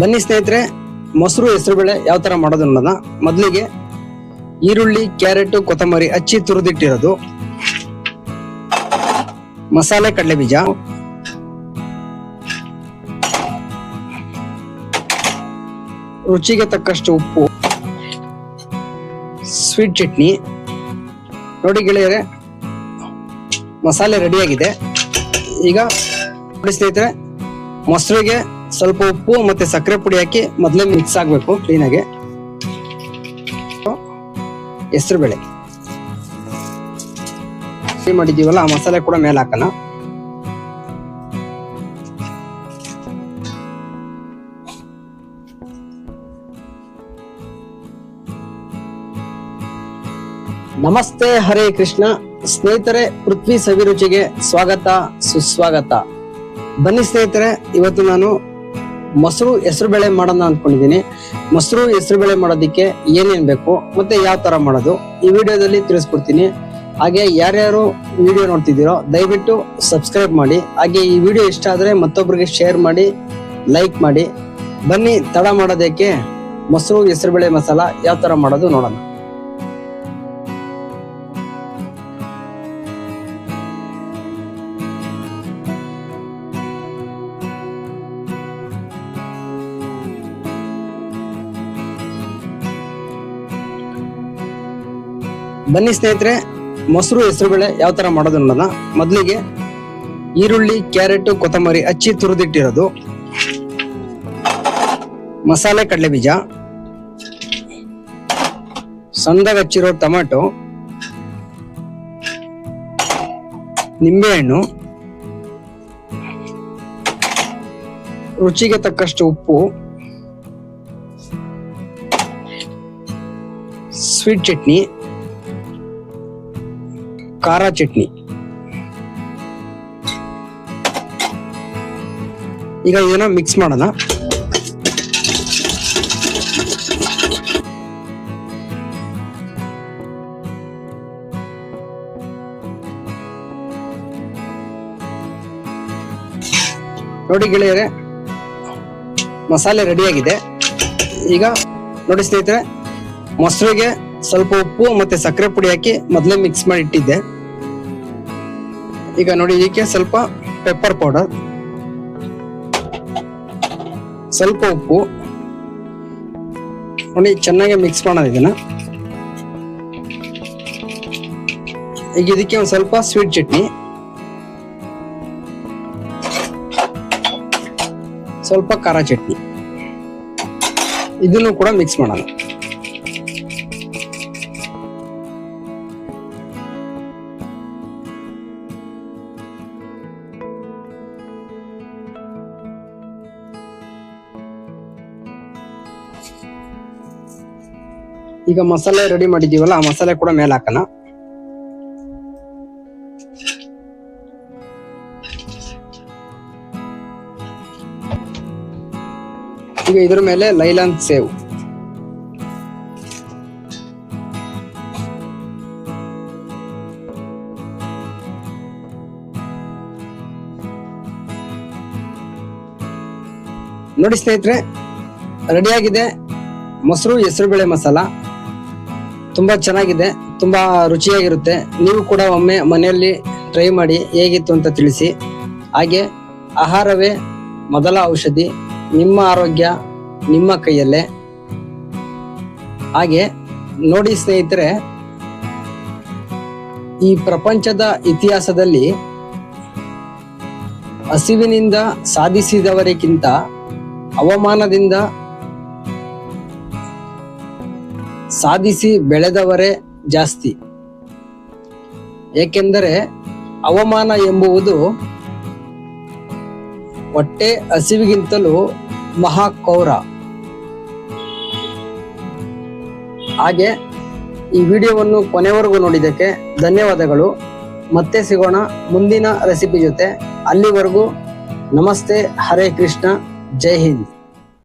ಬನ್ನಿ ಸ್ನೇಹಿತರೆ, ಮೊಸರು ಹೆಸರುಬೇಳೆ ಯಾವ ತರ ಮಾಡೋದು ಅನ್ನೋಣ. ಮೊದಲಿಗೆ ಈರುಳ್ಳಿ, ಕ್ಯಾರೆಟ್, ಕೊತ್ತಂಬರಿ ಹಚ್ಚಿ ತುರಿದಿಟ್ಟಿರೋದು, ಮಸಾಲೆ ಕಡಲೆ ಬೀಜ, ರುಚಿಗೆ ತಕ್ಕಷ್ಟು ಉಪ್ಪು, ಸ್ವೀಟ್ ಚಟ್ನಿ. ನೋಡಿ ಗೆಳೆಯರೆ, ಮಸಾಲೆ ರೆಡಿಯಾಗಿದೆ. ಈಗ ನೋಡಿ ಸ್ನೇಹಿತರೆ, ಮೊಸರಿಗೆ ಸ್ವಲ್ಪ ಉಪ್ಪು ಮತ್ತೆ ಸಕ್ಕರೆ ಪುಡಿ ಹಾಕಿ ಮೊದಲೇ ಮಿಕ್ಸ್ ಆಗಬೇಕು ಕ್ಲೀನಾಗಿ. ಹೆಸರುಬೇಳೆ ಮಾಡಿದೀವಲ್ಲ, ಆ ಮಸಾಲೆ ಕೂಡ ಮೇಲೆ ಹಾಕೋಣ. ನಮಸ್ತೆ, ಹರೇ ಕೃಷ್ಣ ಸ್ನೇಹಿತರೆ. ಪೃಥ್ವಿ ಸವಿರುಚಿಗೆ ಸ್ವಾಗತ, ಸುಸ್ವಾಗತ. ಬನ್ನಿ ಸ್ನೇಹಿತರೆ, ಇವತ್ತು ನಾನು ಮೊಸರು ಹೆಸರುಬೇಳೆ ಮಾಡೋಣ ಅಂದ್ಕೊಂಡಿದ್ದೀನಿ. ಮೊಸರು ಹೆಸರುಬೇಳೆ ಮಾಡೋದಕ್ಕೆ ಏನೇನ್ ಬೇಕು ಮತ್ತೆ ಯಾವ ತರ ಮಾಡೋದು ಈ ವಿಡಿಯೋದಲ್ಲಿ ತಿಳಿಸ್ಕೊಡ್ತೀನಿ. ಹಾಗೆ ಯಾರ್ಯಾರು ವಿಡಿಯೋ ನೋಡ್ತಿದ್ದೀರೋ ದಯವಿಟ್ಟು ಸಬ್ಸ್ಕ್ರೈಬ್ ಮಾಡಿ. ಹಾಗೆ ಈ ವಿಡಿಯೋ ಇಷ್ಟ ಆದ್ರೆ ಮತ್ತೊಬ್ಬರಿಗೆ ಶೇರ್ ಮಾಡಿ, ಲೈಕ್ ಮಾಡಿ. ಬನ್ನಿ ತಡ ಮಾಡೋದಕ್ಕೆ ಮೊಸರು ಹೆಸರುಬೇಳೆ ಮಸಾಲ ಯಾವ ತರ ಮಾಡೋದು ನೋಡೋಣ. ಬನ್ನಿ ಸ್ನೇಹಿತರೆ, ಮೊಸರು ಹೆಸರುಬೇಳೆ ಯಾವ ತರ ಮಾಡೋದು ಅನ್ನೋಣ. ಮೊದಲಿಗೆ ಈರುಳ್ಳಿ, ಕ್ಯಾರೆಟ್, ಕೊತ್ತಂಬರಿ ಹಚ್ಚಿ ತುರಿದಿಟ್ಟಿರೋದು, ಮಸಾಲೆ ಕಡಲೆ ಬೀಜ, ಸಣ್ಣದಾಗಿ ಹಚ್ಚಿರೋ ಟೊಮೆಟೊ, ನಿಂಬೆಹಣ್ಣು, ರುಚಿಗೆ ತಕ್ಕಷ್ಟು ಉಪ್ಪು, ಸ್ವೀಟ್ ಚಟ್ನಿ, ಖಾರ ಚಟ್ನಿ. ಈಗ ಇದನ್ನ ಮಿಕ್ಸ್ ಮಾಡೋಣ. ನೋಡಿ ಗೆಳೆಯರೆ, ಮಸಾಲೆ ರೆಡಿಯಾಗಿದೆ. ಈಗ ನೋಡಿ ಸ್ನೇಹಿತರೆ, ಮೊಸರಿಗೆ ಸ್ವಲ್ಪ ಉಪ್ಪು ಮತ್ತೆ ಸಕ್ಕರೆ ಪುಡಿ ಹಾಕಿ ಮೊದಲೇ ಮಿಕ್ಸ್ ಮಾಡಿ ಇಟ್ಟಿದ್ದೆ. ಈಗ ನೋಡಿ, ಇದಕ್ಕೆ ಸ್ವಲ್ಪ ಪೆಪ್ಪರ್ ಪೌಡರ್, ಸ್ವಲ್ಪ ಉಪ್ಪು ನೋಡಿ, ಚೆನ್ನಾಗಿ ಮಿಕ್ಸ್ ಮಾಡೋದು ಇದನ್ನ. ಈಗ ಇದಕ್ಕೆ ಒಂದು ಸ್ವಲ್ಪ ಸ್ವೀಟ್ ಚಟ್ನಿ, ಸ್ವಲ್ಪ ಖಾರ ಚಟ್ನಿ, ಇದನ್ನು ಕೂಡ ಮಿಕ್ಸ್ ಮಾಡೋಣ. ಈಗ ಮಸಾಲೆ ರೆಡಿ ಮಾಡಿದೀವಲ್ಲ, ಆ ಮಸಾಲೆ ಕೂಡ ಮೇಲೆ ಹಾಕೋಣ. ಈಗ ಇದ್ರ ಮೇಲೆ ಲೈಲಾನ್ ಸೇವ್, ನೋಡಿ ಸ್ನೇಹಿತರೆ, ರೆಡಿಯಾಗಿದೆ ಮೊಸರು ಹೆಸರುಬೇಳೆ ಮಸಾಲ. ತುಂಬಾ ಚೆನ್ನಾಗಿದೆ, ತುಂಬಾ ರುಚಿಯಾಗಿರುತ್ತೆ. ನೀವು ಕೂಡ ಒಮ್ಮೆ ಮನೆಯಲ್ಲಿ ಟ್ರೈ ಮಾಡಿ ಹೇಗಿತ್ತು ಅಂತ ತಿಳಿಸಿ. ಹಾಗೆ ಆಹಾರವೇ ಮೊದಲ ಔಷಧಿ, ನಿಮ್ಮ ಆರೋಗ್ಯ ನಿಮ್ಮ ಕೈಯಲ್ಲೇ. ಹಾಗೆ ನೋಡಿ ಸ್ನೇಹಿತರೆ, ಈ ಪ್ರಪಂಚದ ಇತಿಹಾಸದಲ್ಲಿ ಹಸಿವಿನಿಂದ ಸಾಧಿಸಿದವರಿಗಿಂತ ಅವಮಾನದಿಂದ ಸಾಧಿಸಿ ಬೆಳೆದವರೇ ಜಾಸ್ತಿ. ಏಕೆಂದರೆ ಅವಮಾನ ಎಂಬುವುದು ಹೊಟ್ಟೆ ಹಸಿವಿಗಿಂತಲೂ ಮಹಾಕೌರ. ಹಾಗೆ ಈ ವಿಡಿಯೋವನ್ನು ಕೊನೆವರೆಗೂ ನೋಡಿದ್ದಕ್ಕೆ ಧನ್ಯವಾದಗಳು. ಮತ್ತೆ ಸಿಗೋಣ ಮುಂದಿನ ರೆಸಿಪಿ ಜೊತೆ. ಅಲ್ಲಿವರೆಗೂ ನಮಸ್ತೆ, ಹರೇ ಕೃಷ್ಣ, ಜೈ ಹಿಂದ್.